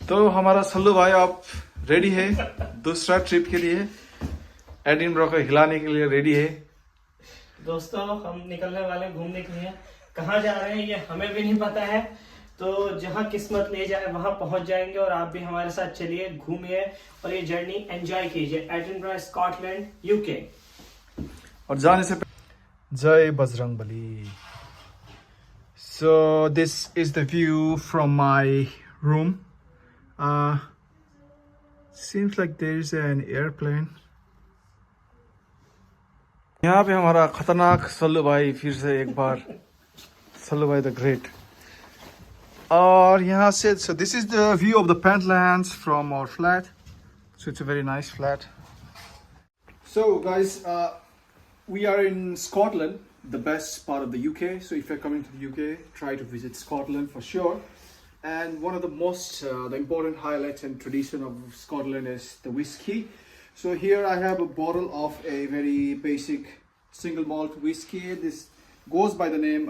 तो हमारा सल्लू भाई आप रेडी है दूसरा ट्रिप के लिए, एडिनबर्ग को हिलाने के लिए रेडी है। दोस्तों हम निकलने वाले घूमने के लिए, कहाँ जा रहे हैं ये हमें भी नहीं पता है, तो जहाँ किस्मत ले जाए वहां पहुंच जाएंगे। और आप भी हमारे साथ चलिए, घूमिए और ये जर्नी एंजॉय कीजिए। Edinburgh Scotland UK. और जाने से जय Bajrangbali. So this is the view from my room. Seems like there is an airplane. यहाँ पे हमारा खतरनाक सल्लू भाई फिर से एक बार, सल्लू भाई द ग्रेट। और यहाँ से so this is the view of the Pentlands from our flat. So it's a very nice flat. So guys, we are in Scotland, the best part of the UK. So if you're coming to the UK, try to visit Scotland for sure. And one of the most the important highlights and tradition of Scotland is the whiskey. So here I have a bottle of a very basic single malt whiskey. This goes by the name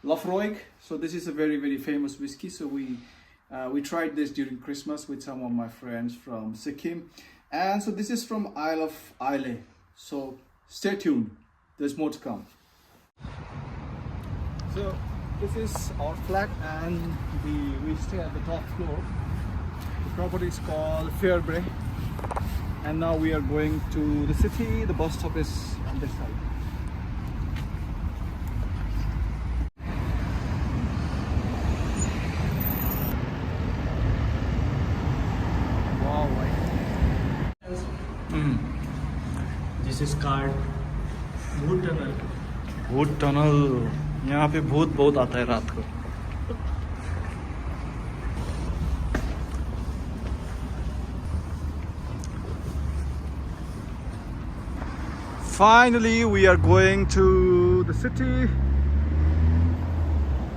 Lafroig. So this is a very famous whiskey. So we tried this during Christmas with some of my friends from Sikkim. And so this is from Isle of Islay. So stay tuned, there's more to come. So this is our flat and we stay at the top floor. The property is called Fairbrae, and now we are going to the city. The bus stop is on this side. Wow, This is called Wood Tunnel. भूत tunnel. यहाँ पे भूत बहुत आता है रात को। Finally we are going to the city.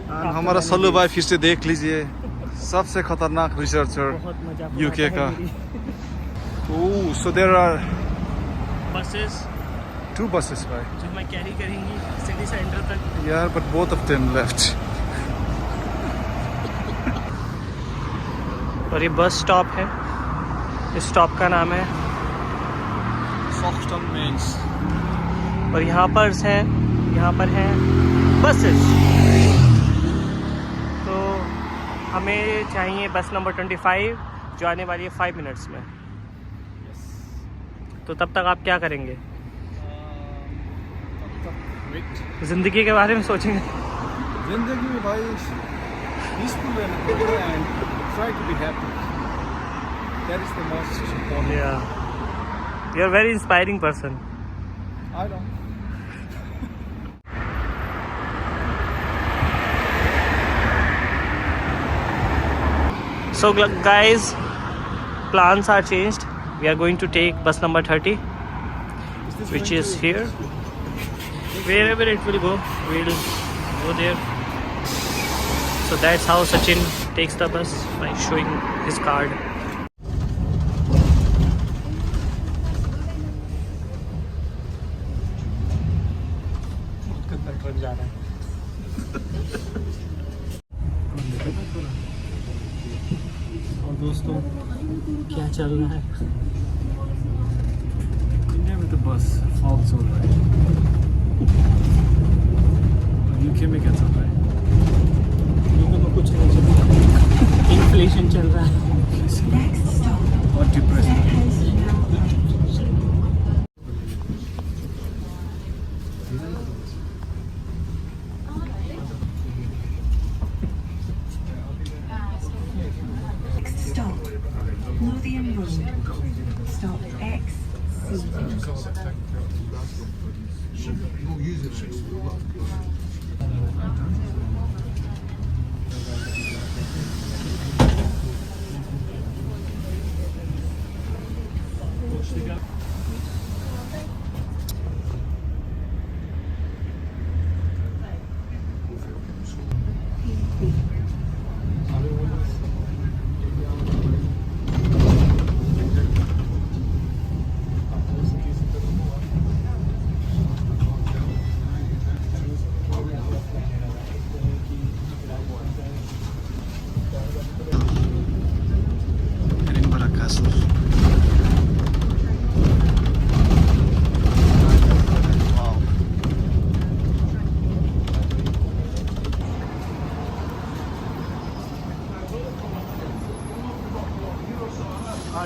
And हमारा सल्लू भाई फिर से देख लीजिए, सबसे खतरनाक रिसर्चर यूके का। Oh, so there are buses, 2 buses, भाई, जो हमें कैरी करेंगी सिटी सेंटर तक। Yeah, but both of them left. और ये बस स्टॉप है, इस स्टॉप का नाम है Soxton Mains. और यहाँ पर हैं बसेस। तो हमें चाहिए बस नंबर 25 जो आने वाली है 5 मिनट्स में। तो तब तक आप क्या करेंगे? जिंदगी के बारे में सोचेंगे। जिंदगी में भाई peaceful and try to be happy. That is the most important. Yeah, you are very inspiring person. I know. So guys, plans are changed. We are going to take bus number 30, which is here. Wherever it will go, we'll go there. So that's how Sachin takes the bus, by showing his card. Truck जा रहा है। और दोस्तों क्या चल रहा है India में? तो बस फॉग चल रहा है। यूके में क्या चल रहा है? यूके में कुछ नहीं चल रहा है, इन्फ्लेशन चल रहा है और depression. Stop. Lothian Road. Stop X. castle. Wow.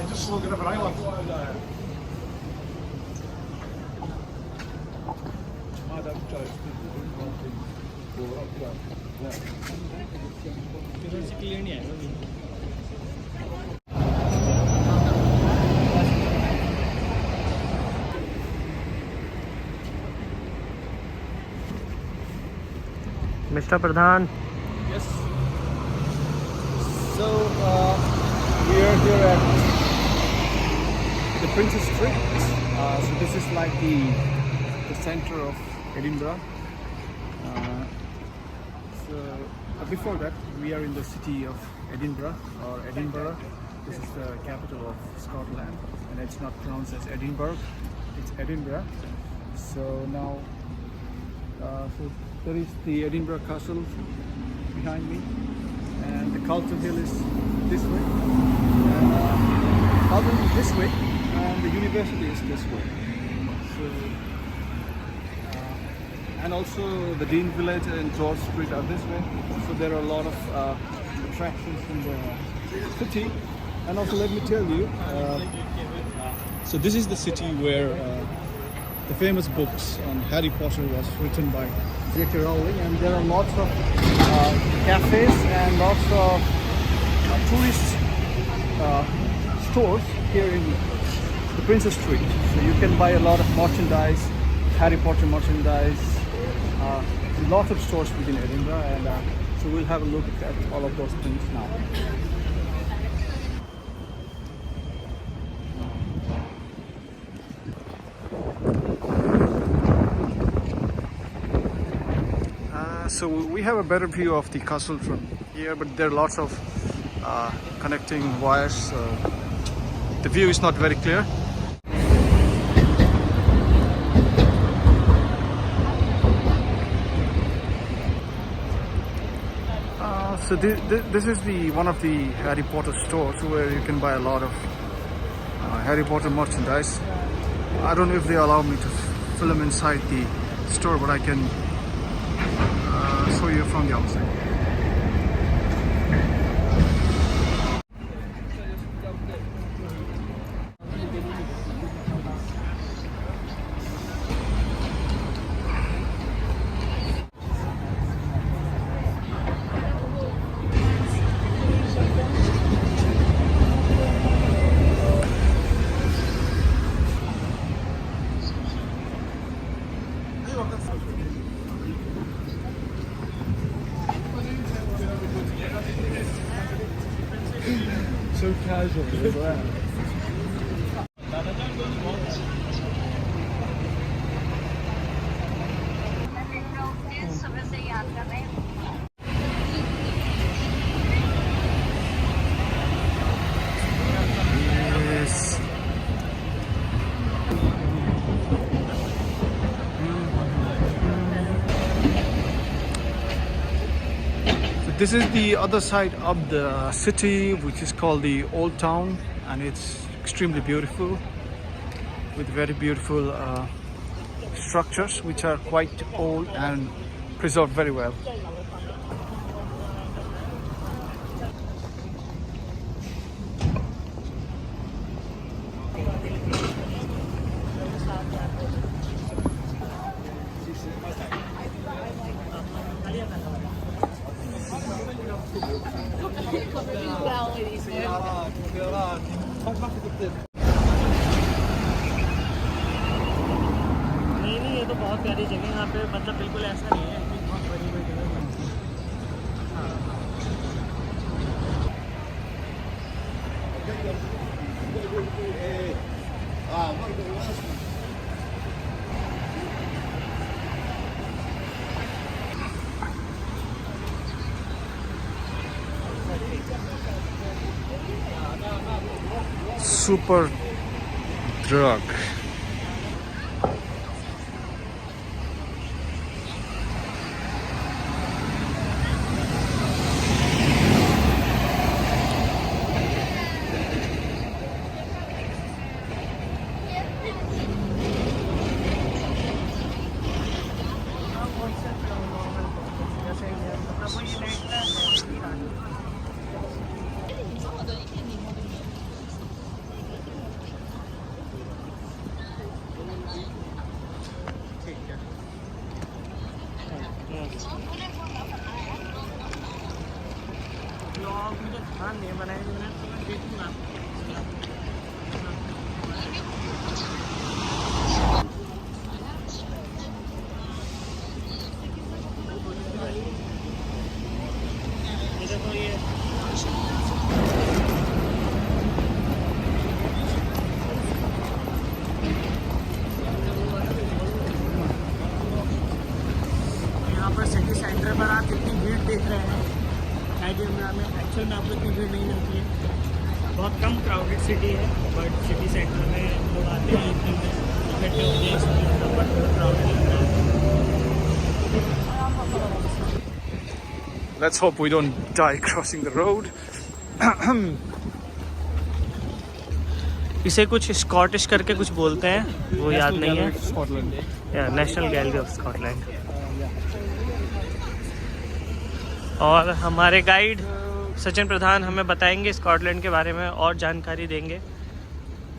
Just looking at an island. Mr. Pradhan. Yes. So we are here at the Princess Street. So this is like the center of Edinburgh. Before that, we are in the city of Edinburgh, or Edinburgh. This is the capital of Scotland, and it's not pronounced as Edinburgh, it's Edinburgh. So now, so there is the Edinburgh Castle behind me, and the Calton Hill is this way. Calton is this way, and the university is this way. So, and also the Dean Village and George Street are this way. So there are a lot of attractions in the city. And also let me tell you, so this is the city where the famous books on Harry Potter was written by J.K. Rowling, and there are lots of cafes and lots of tourist stores here in the Princess Street. So you can buy a lot of merchandise, Harry Potter merchandise, lots of stores within Edinburgh, and so we'll have a look at all of those things now. So we have a better view of the castle from here, but there are lots of connecting wires, so the view is not very clear. So this is one of the Harry Potter stores where you can buy a lot of Harry Potter merchandise. I don't know if they allow me to film inside the store, but I can show you from the outside. So casual as well. Yes. This is the other side of the city, which is called the Old Town, and it's extremely beautiful with very beautiful structures which are quite old and preserved very well. नहीं, ये तो बहुत प्यारी जगह है यहाँ पे, मतलब बिल्कुल ऐसा नहीं है कि बहुत बड़ी बड़ी जगह है। Super drug. नहीं है बनाए, मैं देखूंगा। यहाँ पर सिटी सेंटर पर आप कितनी भीड़ देख रहे हैं एडिनबरा में। एक्चुअल में आपको इतनी भीड़ नहीं मिलती है, बहुत कम क्राउडेड सिटी है, बट सिटी सेंटर में लोग आते हैं, इकट्ठे होते हैं, इसलिए यहाँ पर क्राउडेड लगता है। Let's hope we don't die crossing the road. इसे कुछ स्कॉटिश करके कुछ बोलते हैं, वो याद नहीं है। Scotland. या नेशनल गैलरी ऑफ स्कॉटलैंड। और हमारे गाइड सचिन प्रधान हमें बताएंगे स्कॉटलैंड के बारे में और जानकारी देंगे।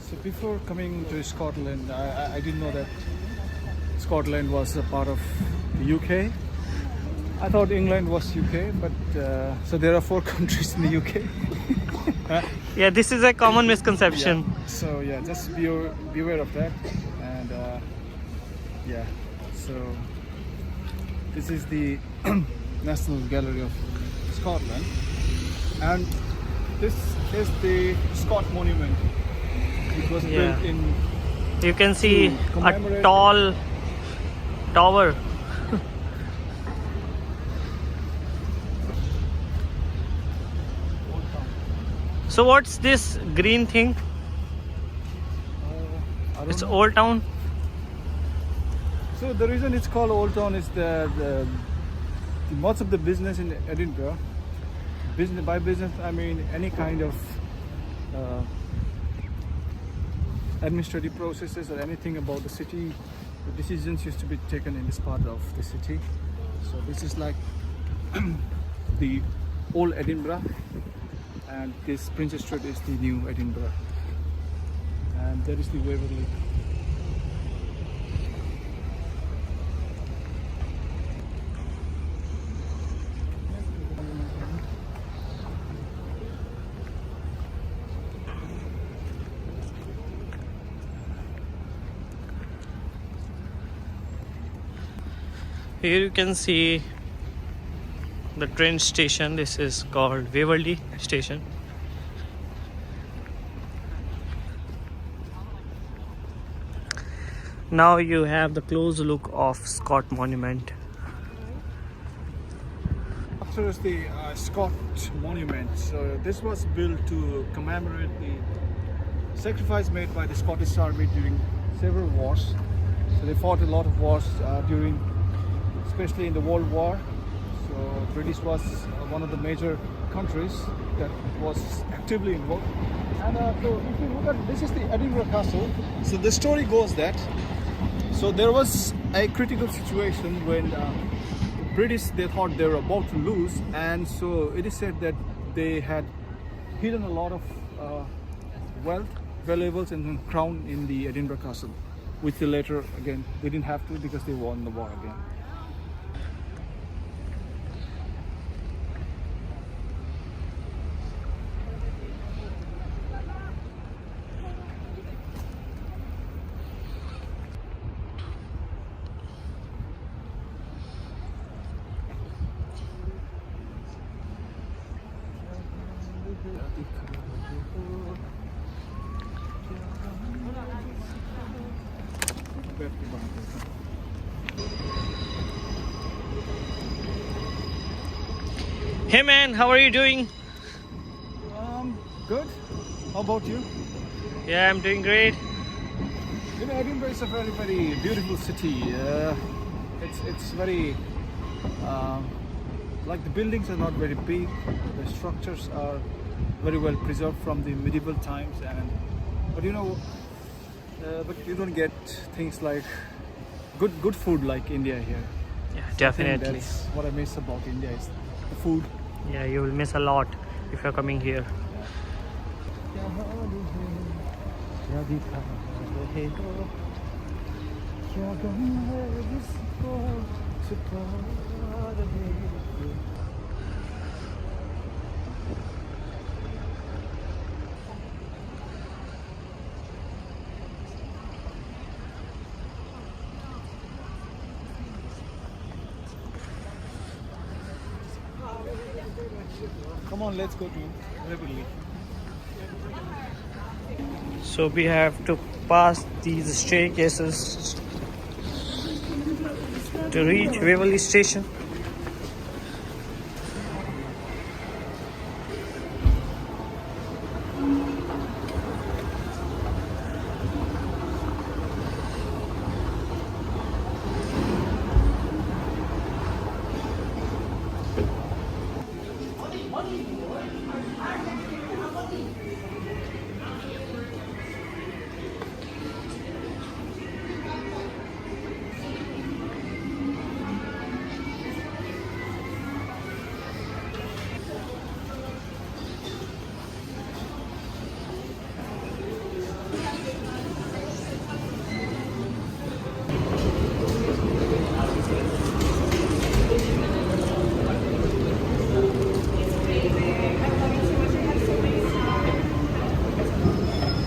So before coming to Scotland, I didn't know that Scotland was a part of the UK. I thought England was UK, but so there are 4 countries in the UK. Yeah, this is a common misconception. Yeah. So yeah, just be aware of that. And yeah, so this is the National Gallery of Scotland, and this is the Scott Monument. It was built in. You can see a commemorate- tall tower. So what's this green thing? I don't It's know. Old Town. So the reason it's called Old Town is that most of the business in Edinburgh, by business I mean any kind of administrative processes or anything about the city, the decisions used to be taken in this part of the city. So this is like the old Edinburgh, and this Princess Street is the new Edinburgh, and there is the Waverley. Here you can see the train station. This is called Waverley Station. Now you have the close look of Scott Monument. After is the Scott Monument. So this was built to commemorate the sacrifice made by the Scottish Army during several wars. So they fought a lot of wars during, especially in the World War. So British was one of the major countries that was actively involved. And so if you look at, this is the Edinburgh Castle. So the story goes that, so there was a critical situation when British, they thought they were about to lose, and so it is said that they had hidden a lot of wealth, valuables and crown in the Edinburgh Castle, which they later, again, they didn't have to because they won the war again. Hey man, how are you doing? Good. How about you? Yeah, I'm doing great. You know, Edinburgh is a very, very beautiful city. It's very like the buildings are not very big. The structures are very well preserved from the medieval times, but you know, but you don't get things like good food like India here. Yeah, I think definitely. that's what I miss about India is the food. Yeah, you will miss a lot if you're coming here. Come on, let's go to Waverly. So we have to pass these staircases to reach Waverley Station.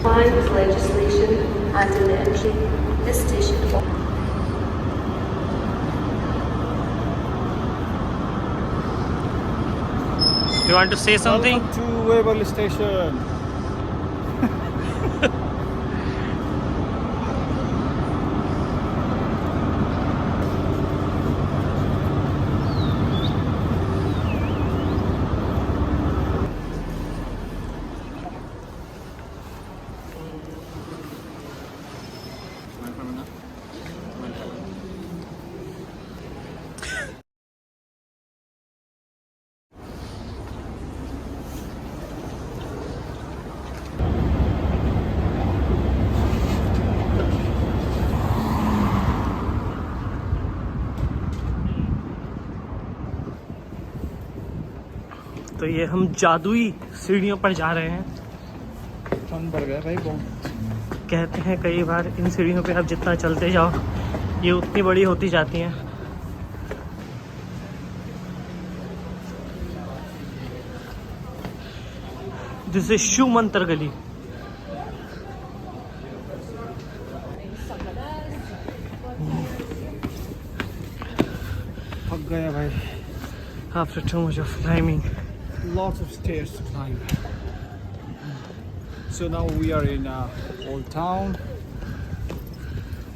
Comply with legislation and in entry this station. You want to say something? Welcome to Waverly Station. तो ये हम जादुई सीढ़ियों पर जा रहे हैं। ठंड बढ़ गया भाई बहुत। कहते हैं कई बार इन सीढ़ियों पे आप जितना चलते जाओ ये उतनी बड़ी होती जाती हैं। दिस इज शिव मंत्र गली। थक गया भाई। After too much of climbing. Lots of stairs to climb. So now we are in Old Town.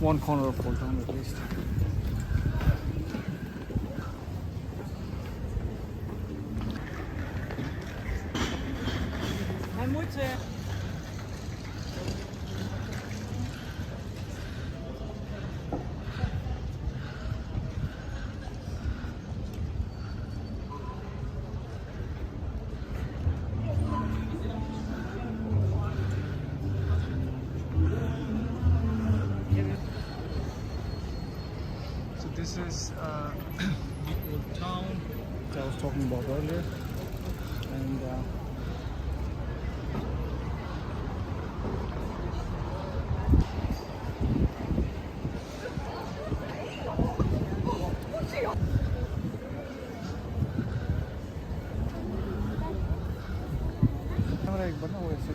One corner of Old Town at least. This is the old town that I was talking about earlier, and एक बना हुआ ऐसे।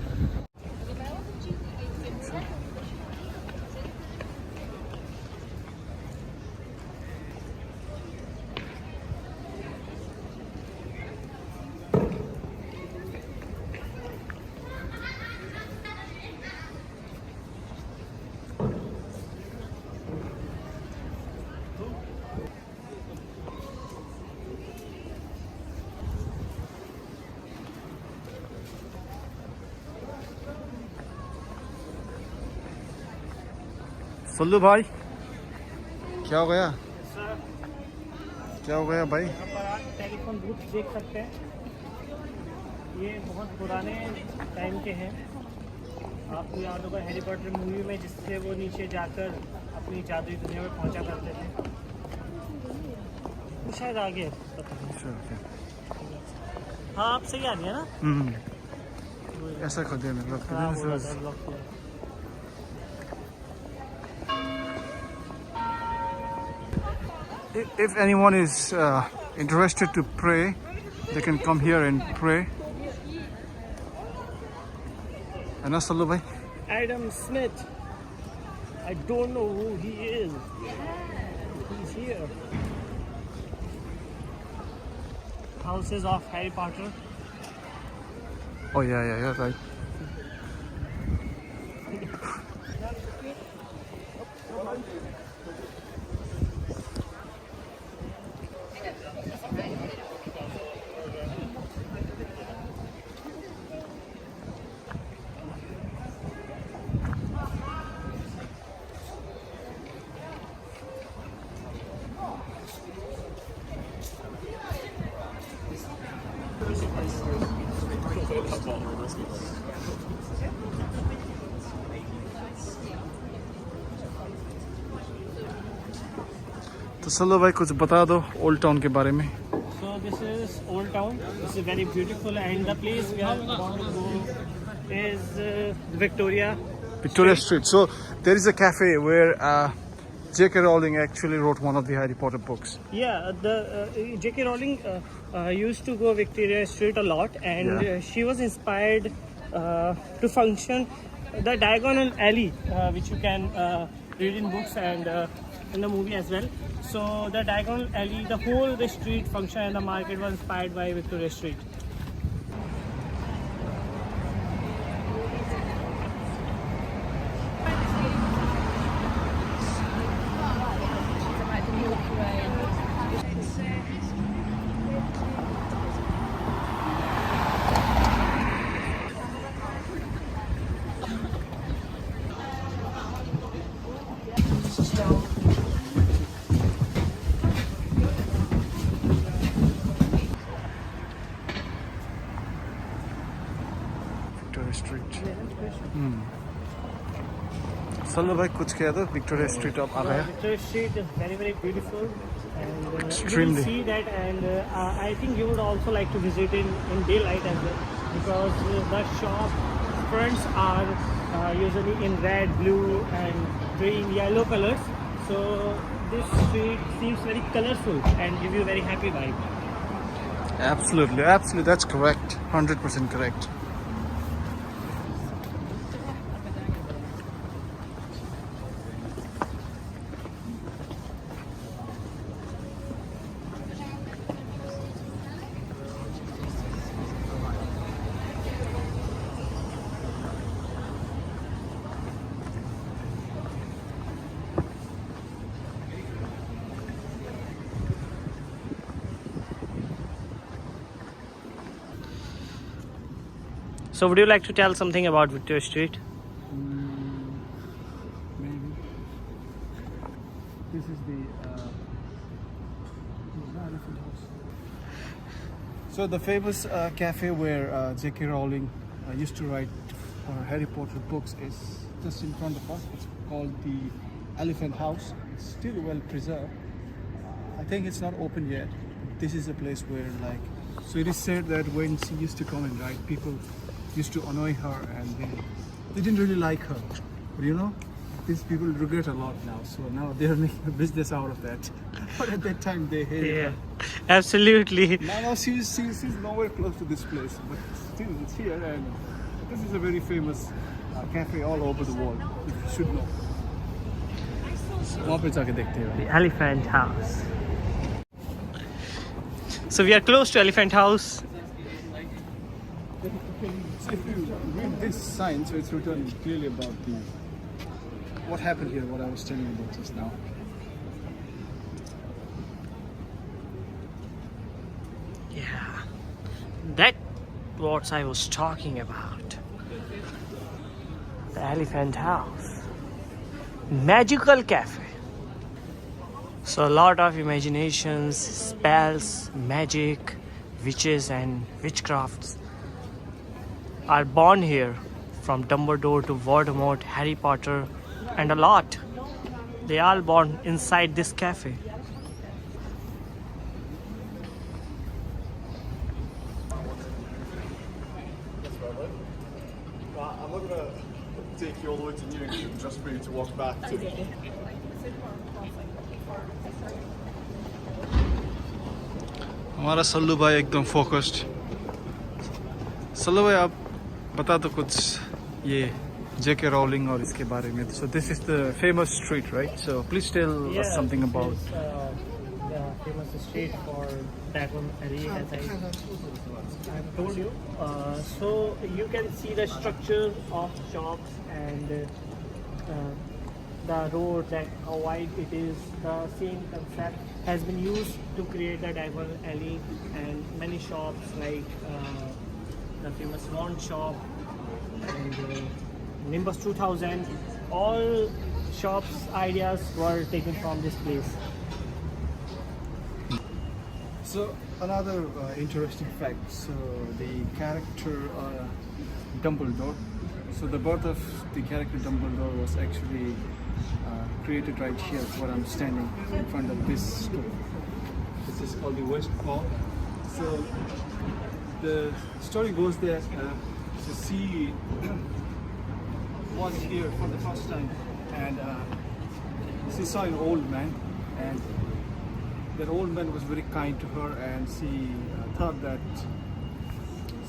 सल्लू भाई क्या हो गया? क्या हो गया भाई? टेलीफोन बूथ देख सकते हैं, ये बहुत पुराने टाइम के हैं। आपको याद होगा हैरी पॉटर मूवी में जिससे वो नीचे जाकर अपनी जादुई दुनिया में पहुंचा करते थे। वो शायद आगे पता नहीं। हाँ आप सही आ रही है ना? ऐसा कर दिया मैं हाँ, if anyone is interested to pray, they can come here and pray. And Sallu bhai? Adam Smith. I don't know who he is. He's here. Houses of Harry Potter. Oh yeah, right. तो सल्लू भाई कुछ बता दो old town के बारे में. So this is Old Town. This is very beautiful, and the place we are about to go is Victoria. Victoria Street. So there is a cafe where J.K. Rowling actually wrote one of the Harry Potter books. Yeah, the J.K. Rowling used to go Victoria Street a lot, and Yeah. she was inspired to function the diagonal alley, which you can read in books and in the movie as well. So the diagonal alley, the whole the street function and the market was inspired by Victoria Street. Victoria Street. Sallu भाई कुछ कह दो. Victoria Street अब आ गया. Victoria Street is very very beautiful, and you Extremely. will see that, and I think you would also like to visit in daylight as well, because the shop fronts are usually in red, blue, and green, yellow colors. So this street seems very colorful and give you a very happy vibe. Absolutely, that's correct. 100% correct. So would you like to tell something about Victoria Street? Maybe. This is the elephant house. So the famous cafe where J.K. Rowling used to write her Harry Potter books is just in front of us. It's called the Elephant House. It's still well preserved. I think it's not open yet. This is a place where, like, so it is said that when she used to come and write, people used to annoy her and they didn't really like her. But you know, these people regret a lot now. So now they're making a business out of that. But at that time they hated her. Absolutely. Now she's nowhere close to this place, but still it's here, and this is a very famous cafe all over the world. You should know. वहाँ पे जाके देखते हैं. The Elephant House. So we are close to Elephant House. So if you read this sign, so it's written clearly about what happened here, what I was telling you about just now. Yeah, that what I was talking about. The Elephant House. Magical cafe. So a lot of imaginations, spells, magic, witches and witchcrafts are born here, from Dumbledore to Voldemort, Harry Potter, and a lot. They all born inside this cafe. I'm not gonna take you all the way to Newington just for you to walk back to. हमारा सल्लू भाई एकदम focused. Sallu भाई आप बता दो कुछ ये J.K. Rowling और इसके बारे में. So this is the famous street, right? So please tell us something about. famous street for Diagon Alley, as I've told you. So you can see the structure of shops and the road, that how wide it is. The same concept has been used to create the Diagon Alley, and many shops like the famous Wand shop and Nimbus 2000. All shops ideas were taken from this place. So another interesting fact, so the character Dumbledore, so the birth of the character Dumbledore was actually created right here where I'm standing in front of this store. This is called the West Hall. So the story goes that she was here for the first time, and she saw an old man, and that old man was very kind to her, and she thought that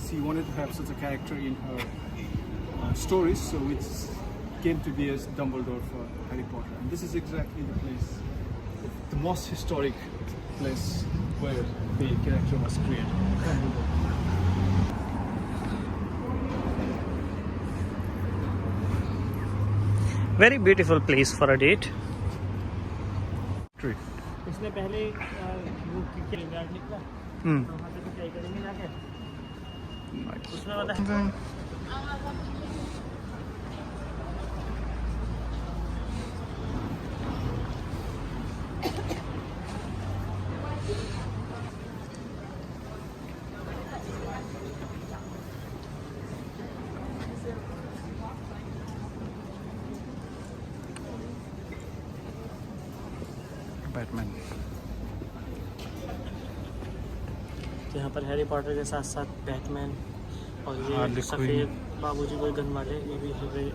she wanted to have such a character in her stories, so which came to be as Dumbledore for Harry Potter. And this is exactly the place, the most historic place where the character was created, Dumbledore. Very beautiful place for a date. Tree. इसने पहले वो क्या निकला तो वहाँ पे तो क्या करेंगे जाके उसमें वाला Batman. यहाँ पर हैरी पॉटर के साथ साथ बैटमैन और Harley ये सफ़ेद बाबूजी कोई गन वाले ये भी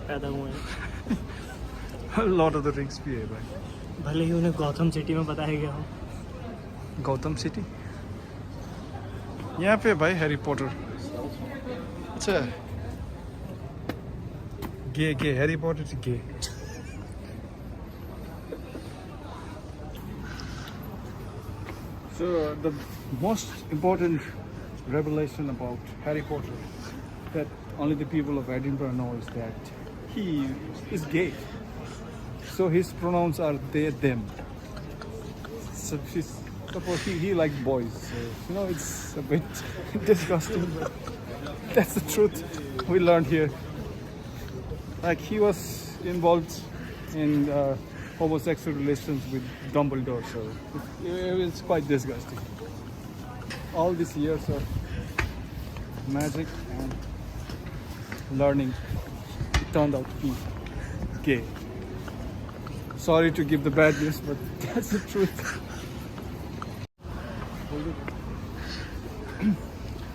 पैदा हुए हैं. Lord of the Rings भी है भाई. भले ही उन्हें गौतम सिटी में बताया गया हो. गौतम सिटी यहाँ पे भाई हैरी पॉटर. अच्छा गे हैरी पॉटर से गे. So the most important revelation about Harry Potter that only the people of Edinburgh know is that he is gay. So his pronouns are they, them. So suppose he likes boys. So, it's a bit disgusting, but that's the truth we learned here. Like he was involved in homosexual relations with Dumbledore, so it's quite disgusting. All these years of magic and learning, it turned out to be gay. Sorry to give the bad news, but that's the truth.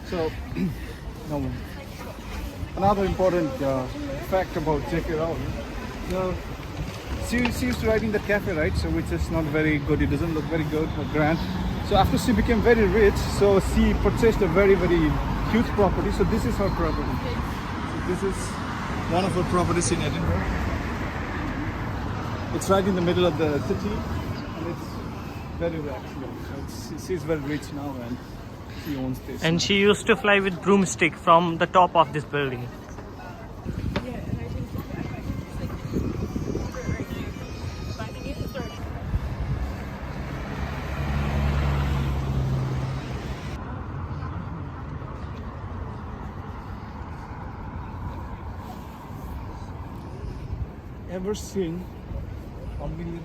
So, now, another important fact about J.K. Rowling. She used to write in that cafe, right? So which is not very good. It doesn't look very good or grand. So after she became very rich, so she purchased a very, very huge property. So this is her property. So this is one of her properties in Edinburgh. It's right in the middle of the city, and it's very rich. So she's very rich now, and she owns this. And she used to fly with broomstick from the top of this building. Ever seen £1 million?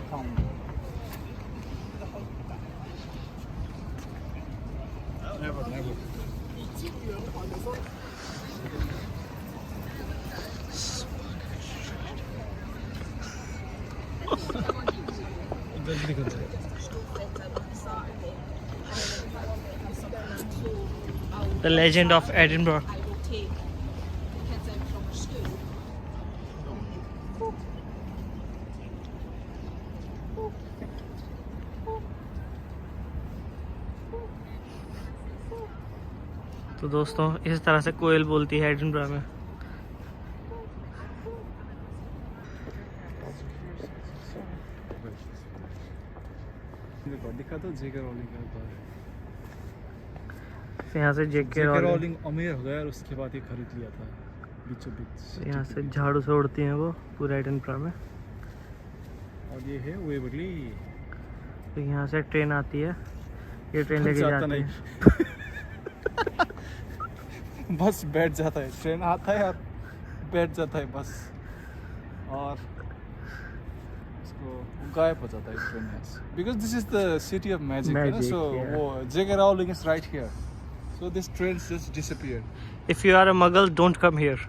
Never. The legend of Edinburgh. तो दोस्तों इस तरह से कोयल बोलती है Edinburgh में. घर दिखा दो जेके रोलिंग का घर यहाँ से जेके रोलिंग अमीर हो गया और उसके बाद ये खरीद लिया था बीचों बीच यहाँ से झाड़ू से उड़ती हैं वो पूरा एडिनबर्ग में। और ये है वेबरली। तो यहाँ से ट्रेन आती है, ये ट्रेन लेके जाती है। बस बैठ जाता है, ट्रेन आता है और बैठ जाता है बस, और उसको गायब हो जाता है ट्रेन में। Because this is the city of magic, so वो JK Rowling is right here, so this train just disappeared. If you are a muggle, don't come here.